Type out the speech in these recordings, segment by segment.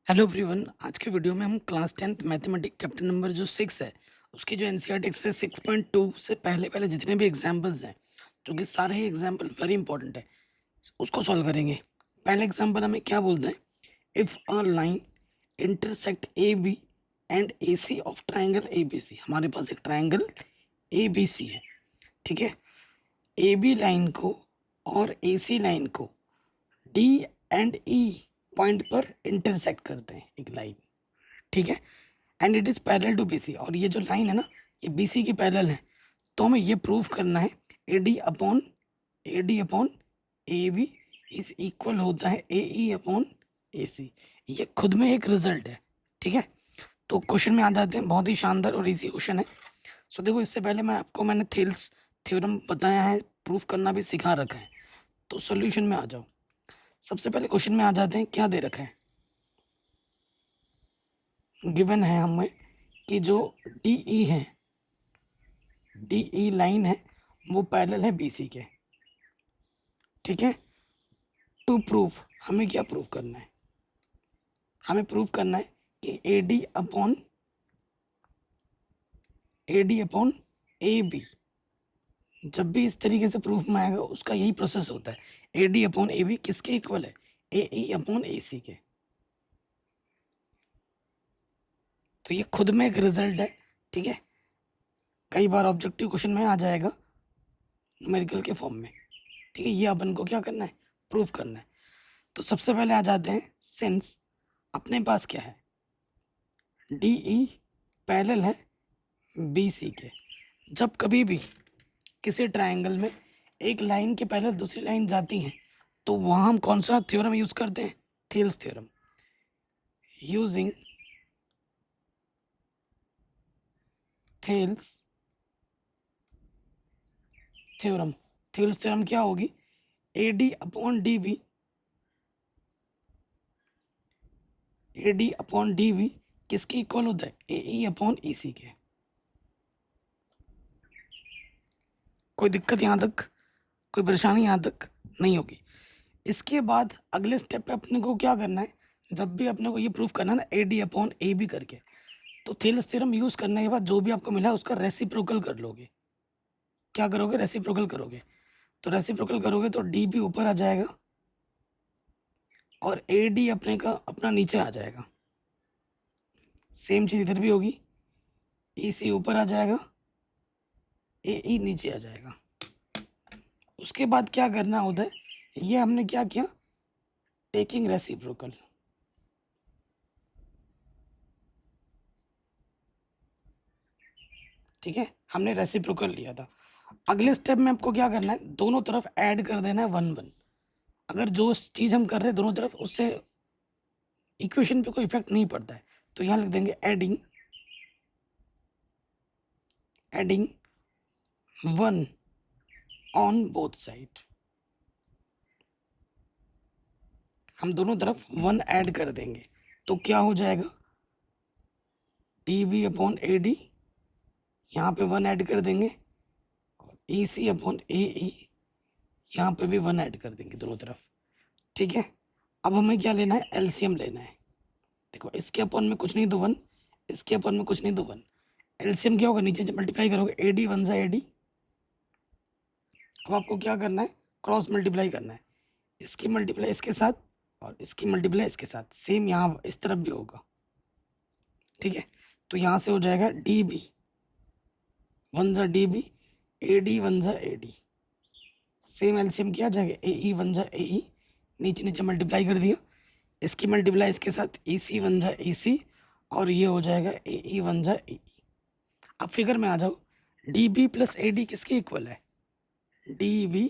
Hello everyone. आज के video में हम class 10th mathematics chapter number जो 6 है उसकी जो एनसीईआरटी से 6.2 से पहले पहले जितने भी एग्जांपल्स हैं, जो कि सारे ही एग्जांपल वेरी इंपॉर्टेंट है, उसको सॉल्व करेंगे। पहले एग्जांपल हमें क्या बोलते हैं, if a line intersect A B and A C of triangle A B C. हमारे पास एक ट्राइंगल ए बी सी है, ठीक है। ए बी लाइन को और ए सी लाइन को डी एंड ई पॉइंट पर इंटरसेक्ट करते हैं एक लाइन, ठीक है। And it is parallel to BC, और ये जो लाइन है ना, ये बीसी की पैरेलल है। तो हमें ये प्रूव करना है A D upon A B is equal होता है ए ई अपॉन ए सी। ये खुद में एक रिजल्ट है, ठीक है। तो क्वेश्चन में आ जाते हैं, बहुत ही शानदार और इजी क्वेश्चन है। सो देखो, इससे पहले मैंने थेल्स थ्योरम बताया है, प्रूफ करना भी सिखा रखा है। तो सोल्यूशन में आ जाओ। सबसे पहले क्वेश्चन में आ जाते हैं, क्या दे रखा है। गिवन है हमें कि जो डीई है, डीई लाइन है, वो पैरेलल है बीसी के, ठीक है। टू प्रूफ हमें क्या प्रूफ करना है, हमें प्रूफ करना है कि A D upon A B, जब भी इस तरीके से प्रूफ में आएगा उसका यही प्रोसेस होता है। A D upon A B किसके इक्वल है, ए ई अपॉन ए सी के। तो ये खुद में एक रिजल्ट है, ठीक है। कई बार ऑब्जेक्टिव क्वेश्चन में आ जाएगा न्यूमेरिकल के फॉर्म में, ठीक है। ये अपन को क्या करना है, प्रूफ करना है। तो सबसे पहले आ जाते हैं, सिंस अपने पास क्या है, डी ई पैरेलल है बी सी के। जब कभी भी किसी ट्रायंगल में एक लाइन के पैरेलल दूसरी लाइन जाती है, तो वहाँ हम कौन सा थ्योरम यूज करते हैं, Thales theorem. Using Thales theorem, Thales theorem क्या होगी, A D upon D B, A D upon D B किसके इक्वल होता है, ए ई अपॉन ई सी के। कोई दिक्कत यहाँ तक, कोई परेशानी यहाँ तक नहीं होगी। इसके बाद अगले स्टेप पे अपने को क्या करना है, जब भी अपने को ये प्रूफ करना है ना, A D upon A B करके, तो थेल्स थ्योरम यूज करने के बाद जो भी आपको मिला है उसका रेसिप्रोकल कर लोगे। क्या करोगे, रेसिप्रोकल करोगे। तो रेसिप्रोकल करोगे तो डी बी ऊपर आ जाएगा और ए डी अपने का अपना नीचे आ जाएगा। सेम चीज इधर भी होगी, ई सी ऊपर आ जाएगा, ए ई नीचे आ जाएगा। उसके बाद क्या करना होता है, ये हमने क्या किया, टेकिंग रेसिप्रोकल। ठीक है, हमने रेसिप्रोकल लिया था। अगले स्टेप में आपको क्या करना है, दोनों तरफ ऐड कर देना है 1 1। अगर जो चीज हम कर रहे हैं दोनों तरफ, उससे इक्वेशन पे कोई इफेक्ट नहीं पड़ता है। तो यहाँ लिख देंगे adding adding 1 on both side. हम दोनों तरफ 1 ऐड कर देंगे तो क्या हो जाएगा, D B upon A D, यहाँ पे 1 ऐड कर देंगे, और ई सी अपॉन ए ई, यहाँ पे भी 1 ऐड कर देंगे दोनों तरफ, ठीक है। अब हमें क्या लेना है, एलसीएम लेना है। देखो, इसके अपॉन में कुछ नहीं तो 1, इसके अपॉन में कुछ नहीं तो 1। एलसीएम क्या होगा, नीचे जब मल्टीप्लाई करोगे ए डी 1 सा ए डी। अब आपको क्या करना है, क्रॉस मल्टीप्लाई करना है, इसकी मल्टीप्लाई इसके साथ और इसकी मल्टीप्लाई इसके साथ। सेम यहाँ इस तरफ भी होगा, ठीक है। तो यहाँ से हो जाएगा डी बी 1 सा डी बी, ए डी 1 सा ए डी। सेम एलसीएम किया जाएगा, ए ई 1 सा ए ई, नीचे नीचे मल्टीप्लाई कर दिया, इसकी मल्टीप्लाई इसके साथ, ई सी 1 सा ई सी, और ये हो जाएगा ए ई 1 सा ए ई। अब फिगर में आ जाओ, D B plus A D किसके इक्वल है, D B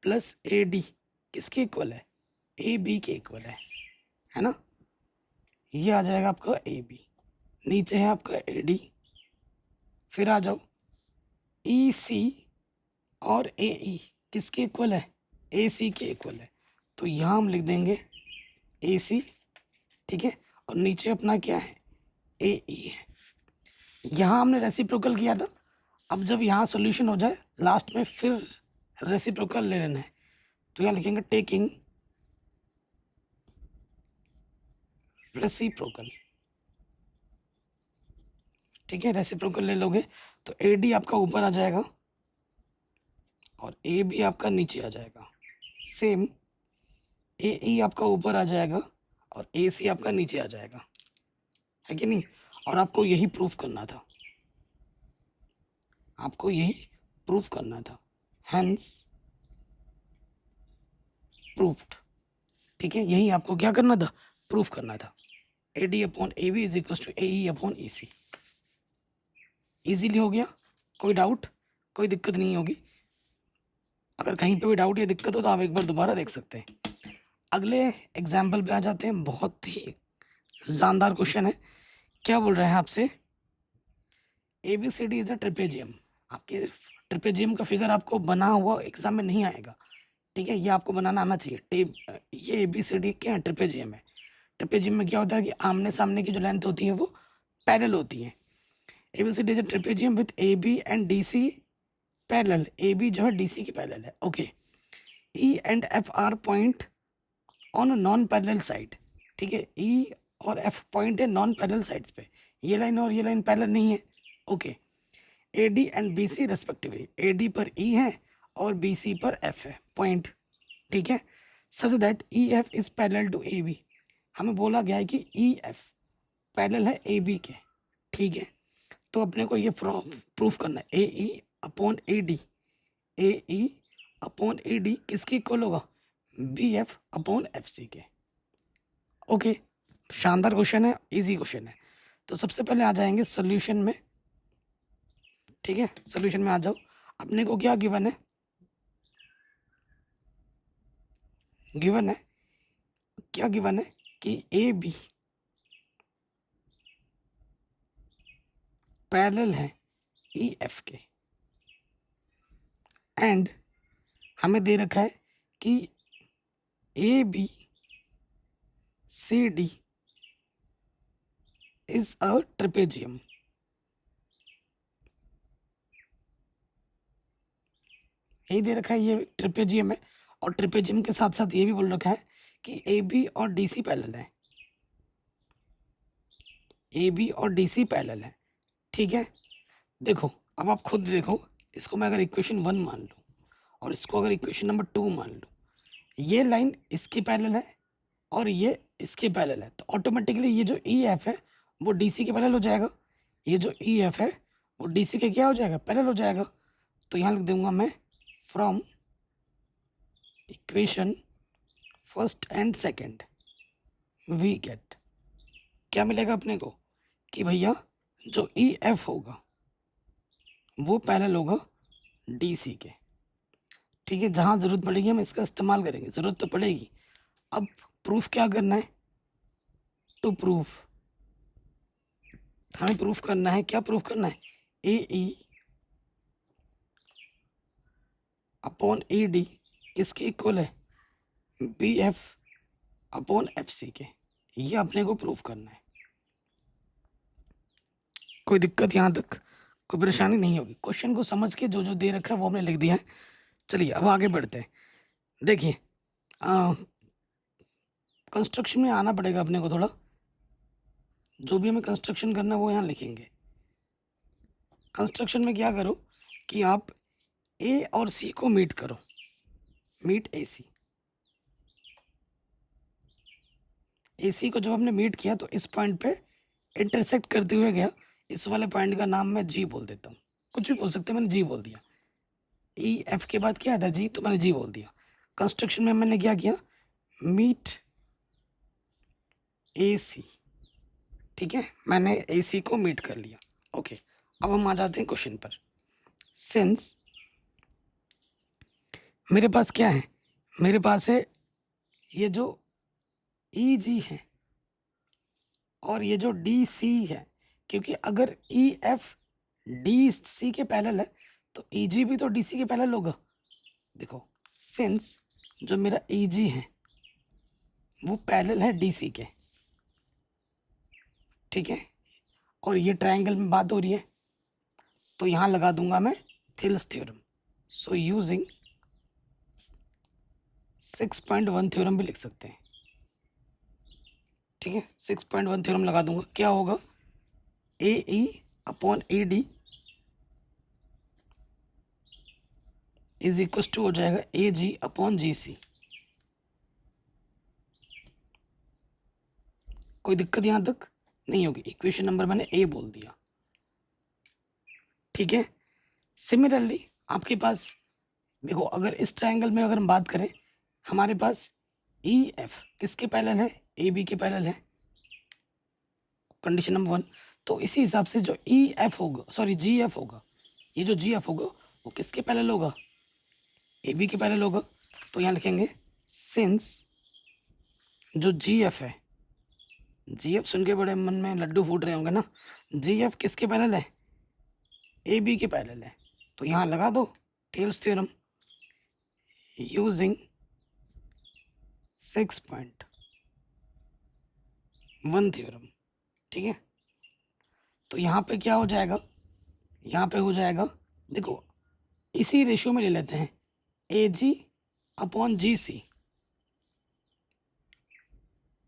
plus A D किसके इक्वल है, ए बी के इक्वल है ना। ये आ जाएगा आपका ए बी, नीचे है आपका ए डी। फिर आ जाओ, ई सी और ए ई किसके इक्वल है, ए सी के इक्वल है। तो यहाँ हम लिख देंगे ए सी, ठीक है, और नीचे अपना क्या है, ए ई है। यहाँ हमने रेसिप्रोकल किया था। अब जब यहाँ सॉल्यूशन हो जाए, लास्ट में फिर रेसिप्रोकल ले लेना है। तो यहाँ लिखेंगे टेकिंग रेसिप्रोकल, ठीक है, रेसिप्रोकल ले लोगे तो AD आपका ऊपर आ जाएगा और AB आपका नीचे आ जाएगा। सेम AE आपका ऊपर आ जाएगा और AC आपका नीचे आ जाएगा, है कि नहीं? और आपको यही प्रूफ करना था, आपको यही प्रूफ करना था, हेंस प्रूफ्ड, ठीक है, यही आपको क्या करना था, प्रूफ करना था। AD upon AB is equal to AE upon EC। Easily हो गया, कोई डाउट, कोई दिक्कत नहीं होगी। अगर कहीं पे भी डाउट या दिक्कत हो तो आप एक बार दोबारा देख सकते हैं। अगले एग्जाम्पल पे आ जाते हैं, बहुत ही जानदार क्वेश्चन है। क्या बोल रहे हैं आपसे, ABCD इज अ ट्रिपेजियम। आपके ट्रिपेजियम का फिगर आपको बना हुआ एग्जाम में नहीं आएगा, ठीक है, ये आपको बनाना आना चाहिए। ये ABCD क्या है, ट्रिपेजियम है। ट्रिपेजियम में क्या होता है कि आमने सामने की जो लेंथ होती है वो पैरेलल होती है। ABCD is a trapezium with AB and DC parallel. AB जो है DC की पैरेलल है, okay. E and F are point on non parallel side, ठीक है, E और F पॉइंट है नॉन पैरेलल साइड्स पे। ये लाइन और ये लाइन पैरेलल नहीं है, okay. AD and BC respectively, AD पर E है और BC पर F है पॉइंट, ठीक है। Such that EF is parallel to AB। हमें बोला गया है कि EF पैरेलल है AB के, ठीक है। तो अपने को ये प्रूफ करना है, AE upon AD, AE upon AD किसके इक्वल होगा, BF अपॉन FC के, ओके। शानदार क्वेश्चन है, इजी क्वेश्चन है। तो सबसे पहले आ जाएंगे सोल्यूशन में, ठीक है, सोल्यूशन में आ जाओ। अपने को क्या गिवन है, गिवन है, क्या गिवन है कि AB पैरेलल है EF के, एंड हमें दे रखा है कि ABCD इज अ ट्रिपेजियम। यही दे रखा है, ये ट्रिपेजियम है। और ट्रिपेजियम के साथ साथ ये भी बोल रखा है कि AB और DC पैरेलल है, AB और DC पैरेलल है, ठीक है। देखो, अब आप खुद देखो, इसको मैं अगर इक्वेशन 1 मान लूँ और इसको अगर इक्वेशन नंबर 2 मान लूँ, ये लाइन इसके पैरेलल है और ये इसके पैरेलल है, तो ऑटोमेटिकली ये जो EF है वो DC के पैरेलल हो जाएगा। ये जो EF है वो DC के क्या हो जाएगा, पैरेलल हो जाएगा। तो यहाँ लिख दूंगा मैं, from equation first and second we get, क्या मिलेगा अपने को कि भैया जो EF होगा वो पैरेलल होगा DC के, ठीक है। जहाँ ज़रूरत पड़ेगी हम इसका इस्तेमाल करेंगे, ज़रूरत तो पड़ेगी। अब प्रूफ क्या करना है, टू प्रूफ, हमें प्रूफ करना है, क्या प्रूफ करना है, AE अपॉन AD किसके इक्वल है, BF अपॉन FC के। ये अपने को प्रूफ करना है। कोई दिक्कत यहाँ तक, कोई परेशानी नहीं होगी। क्वेश्चन को समझ के जो जो दे रखा है वो हमने लिख दिया है। चलिए अब आगे बढ़ते हैं। देखिए, कंस्ट्रक्शन में आना पड़ेगा अपने को थोड़ा, जो भी हमें कंस्ट्रक्शन करना है वो यहाँ लिखेंगे। कंस्ट्रक्शन में क्या करो कि आप A और C को मीट करो, मीट AC। AC को जब हमने मीट किया तो इस पॉइंट पे इंटरसेक्ट करते हुए गया। इस वाले पॉइंट का नाम मैं G बोल देता हूँ, कुछ भी बोल सकते हैं, मैंने G बोल दिया। EF के बाद क्या था, G, तो मैंने G बोल दिया। कंस्ट्रक्शन में मैंने क्या किया, मीट AC, ठीक है, मैंने AC को मीट कर लिया, ओके। अब हम आ जाते हैं क्वेश्चन पर। सिंस मेरे पास क्या है, मेरे पास है ये जो EG है और ये जो DC है, क्योंकि अगर EF DC के पैरेलल है तो EG भी तो DC के पैरेलल होगा। देखो, सिंस जो मेरा EG है वो पैरेलल है DC के, ठीक है, और ये ट्रायंगल में बात हो रही है, तो यहाँ लगा दूंगा मैं Thales theorem. So using 6.1 theorem भी लिख सकते हैं, ठीक है, 6.1 थ्योरम लगा दूंगा, क्या होगा, A E upon A D is equal to हो जाएगा ए जी अपॉन जी सी। कोई दिक्कत यहाँ तक नहीं होगी, इक्वेशन नंबर मैंने ए बोल दिया। ठीक है, सिमिलरली आपके पास देखो, अगर इस ट्रायंगल में अगर हम बात करें, हमारे पास ई एफ किसके पैरेलल है, ए बी के पैरेलल है, कंडीशन नंबर 1। तो इसी हिसाब से जो ई एफ होगा, सॉरी जी एफ होगा, ये जो जी एफ होगा वो किसके पैरेलल होगा, ए बी के पैरेलल होगा। तो यहाँ लिखेंगे सिंस जो जी एफ है, जी एफ सुन के बड़े मन में लड्डू फूट रहे होंगे ना, जी एफ किसके पैरेलल है, ए बी के पैरेलल है। तो यहाँ लगा दो थेल्स थ्योरम यूजिंग 6.1 थ्योरम। ठीक है, तो यहाँ पे क्या हो जाएगा, यहाँ पे हो जाएगा, देखो इसी रेशियो में ले लेते हैं, ए जी अपॉन जी सी,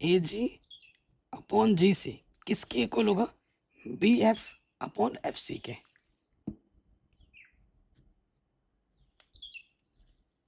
ए जी अपॉन जी सी किसके इक्वल होगा, B F upon F C के।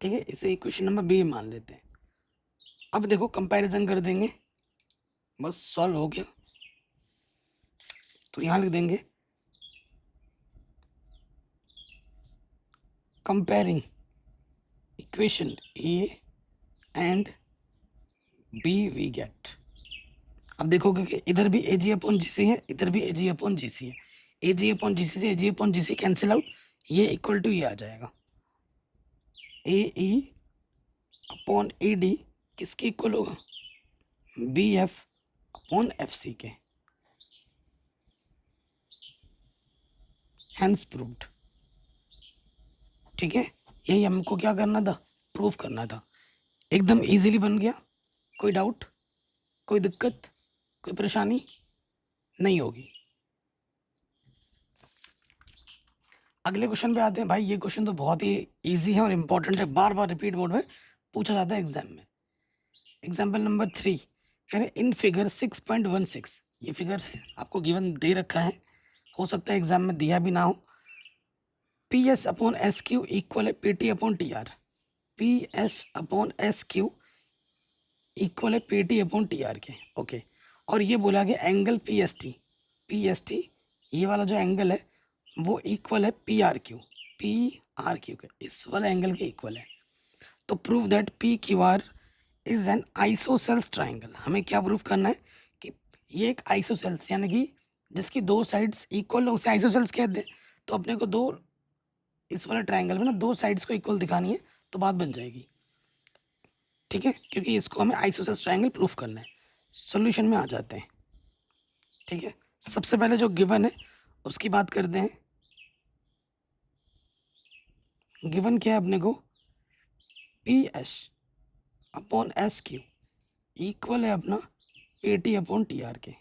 ठीक है, इसे इक्वेशन नंबर बी मान लेते हैं। अब देखो कंपैरिजन कर देंगे, बस सॉल्व हो गया। तो यहाँ लिख देंगे comparing equation A and B we get. अब देखोगे कि इधर भी ए जी अपॉन जी सी है, इधर भी ए जी अपॉन जी सी है, ए जी अपॉन जी सी से A G upon G C cancel out, ये इक्वल टू ये आ जाएगा, A E upon A D किसके इक्वल होगा, B F upon F C के। Hence proved. ठीक है, यही हमको क्या करना था, प्रूफ करना था। एकदम इजीली बन गया, कोई डाउट, कोई दिक्कत, कोई परेशानी नहीं होगी। अगले क्वेश्चन पे आते हैं। भाई ये क्वेश्चन तो बहुत ही इजी है और इम्पोर्टेंट है, बार बार रिपीट मोड में पूछा जाता है एग्जाम में। एग्जाम्पल नंबर 3 कह रहे इन फिगर 6.16, ये फिगर है आपको गिवन दे रखा है, हो सकता है एग्जाम में दिया भी ना हो। P S upon S Q equal है P T upon T R, P S upon S Q equal है P T upon T R के। ओके, और ये बोला गया एंगल पी एस टी ये वाला जो एंगल है वो इक्वल है पी आर क्यू के, इस वाले एंगल के इक्वल है। तो prove that P Q R is an isosceles triangle. हमें क्या प्रूव करना है कि ये एक आइसोसेल्स, यानी कि जिसकी दो साइड्स इक्वल हो उसे आइसोसेल्स कहते हैं। तो अपने को दो, इस वाले ट्राइंगल में ना दो साइड्स को इक्वल दिखानी है, तो बात बन जाएगी। ठीक है, क्योंकि इसको हमें आइसोसेल्स ट्राइंगल प्रूफ करना है। सॉल्यूशन में आ जाते हैं। ठीक है, सबसे पहले जो गिवन है उसकी बात करते हैं। गिवन क्या है अपने को, P S upon S Q equal है अपना A T upon T R के।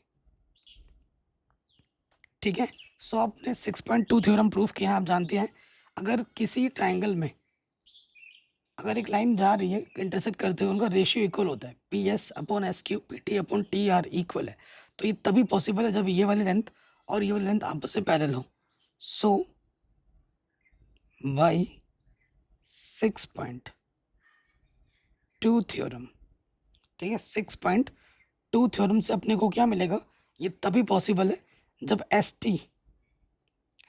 ठीक है, सो आपने 6.2 थ्योरम प्रूफ किया है। आप जानते हैं अगर किसी ट्राइंगल में अगर एक लाइन जा रही है इंटरसेक्ट करते हुए, उनका रेशियो इक्वल होता है, P S upon S Q P T upon T are equal है। तो ये तभी पॉसिबल है जब ये वाली लेंथ और ये वाली लेंथ आपस में पैरेलल हो। सो बाई 6.2 थ्योरम, ठीक है, 6.2 थ्योरम से अपने को क्या मिलेगा, ये तभी पॉसिबल है जब एस टी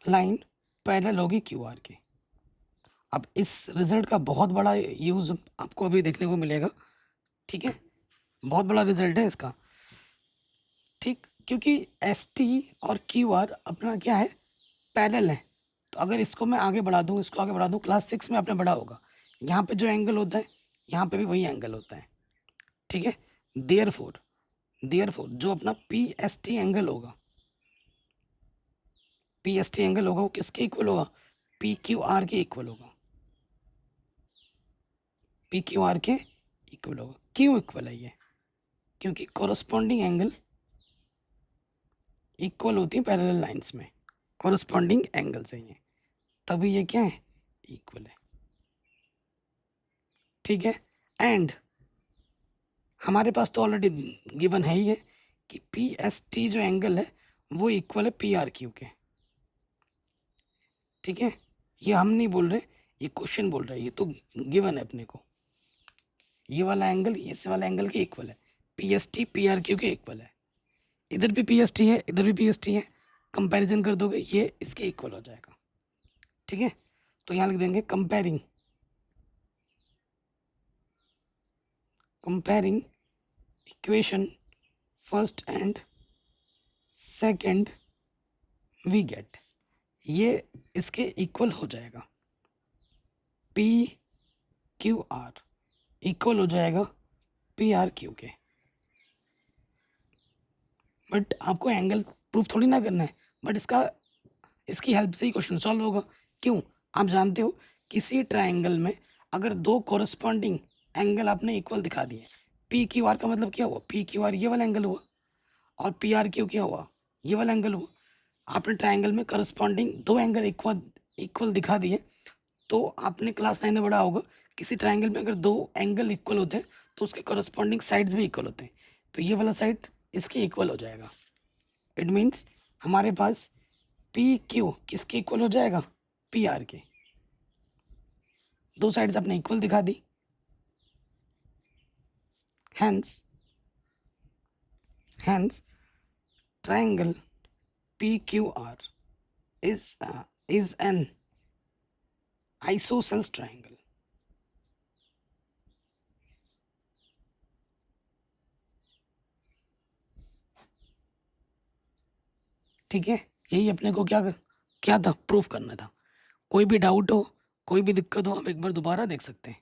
लाइन पैरेलल होगी क्यू आर के। अब इस रिजल्ट का बहुत बड़ा यूज़ आपको अभी देखने को मिलेगा। ठीक है, बहुत बड़ा रिजल्ट है इसका। ठीक, क्योंकि एस टी और क्यू आर अपना क्या है, पैरेलल है। तो अगर इसको मैं आगे बढ़ा दूँ, इसको आगे बढ़ा दूँ, क्लास 6 में आपने पढ़ा होगा, यहाँ पे जो एंगल होता है यहाँ पे भी वही एंगल होता है। ठीक है, देयरफॉर जो अपना पी एस टी एंगल होगा, पी एस टी एंगल होगा वो किसके इक्वल होगा, पी क्यू आर के इक्वल होगा, पी क्यू आर के इक्वल होगा। क्यों इक्वल है ये, क्योंकि कोरस्पॉन्डिंग एंगल इक्वल होती है पैरेलल लाइंस में, कोरस्पॉन्डिंग एंगल से ये, तभी ये क्या है, इक्वल है। ठीक है, एंड हमारे पास तो ऑलरेडी गिवन है ही है कि पी एस टी जो एंगल है वो इक्वल है पी आर क्यू के। ठीक है, ये हम नहीं बोल रहे, ये क्वेश्चन बोल रहा है, ये तो गिवन है अपने को। ये वाला एंगल इस वाला एंगल के इक्वल है, P S T P R Q के इक्वल है। इधर भी पी एस टी है, इधर भी पी एस टी है, कंपैरिजन कर दोगे ये इसके इक्वल हो जाएगा। ठीक है, तो यहाँ लिख देंगे comparing equation first and second we get, ये इसके इक्वल हो जाएगा। पी क्यू आर इक्वल हो जाएगा पी आर क्यू के। बट आपको एंगल प्रूफ थोड़ी ना करना है, बट इसकी हेल्प से ही क्वेश्चन सॉल्व होगा। क्यों? आप जानते हो किसी ट्रायंगल में अगर दो कोरस्पॉन्डिंग एंगल आपने इक्वल दिखा दिए, पी क्यू आर का मतलब क्या हुआ, पी क्यू आर ये वाला एंगल हुआ और पी आर क्यू क्या हुआ, ये वाला एंगल हुआ। आपने ट्रायंगल में करस्पॉन्डिंग दो एंगल इक्वल दिखा दिए, तो आपने क्लास 9 में पढ़ा होगा किसी ट्रायंगल में अगर दो एंगल इक्वल होते हैं तो उसके करस्पॉन्डिंग साइड्स भी इक्वल होते हैं, तो ये वाला साइड इसके इक्वल हो जाएगा। इट मीन्स हमारे पास पी क्यू किसके इक्वल हो जाएगा, पी आर के। दो साइड्स आपने इक्वल दिखा दी, hence triangle PQR is an isosceles triangle. ठीक है, यही अपने को क्या था, प्रूफ करना था। कोई भी डाउट हो, कोई भी दिक्कत हो, आप एक बार दोबारा देख सकते हैं।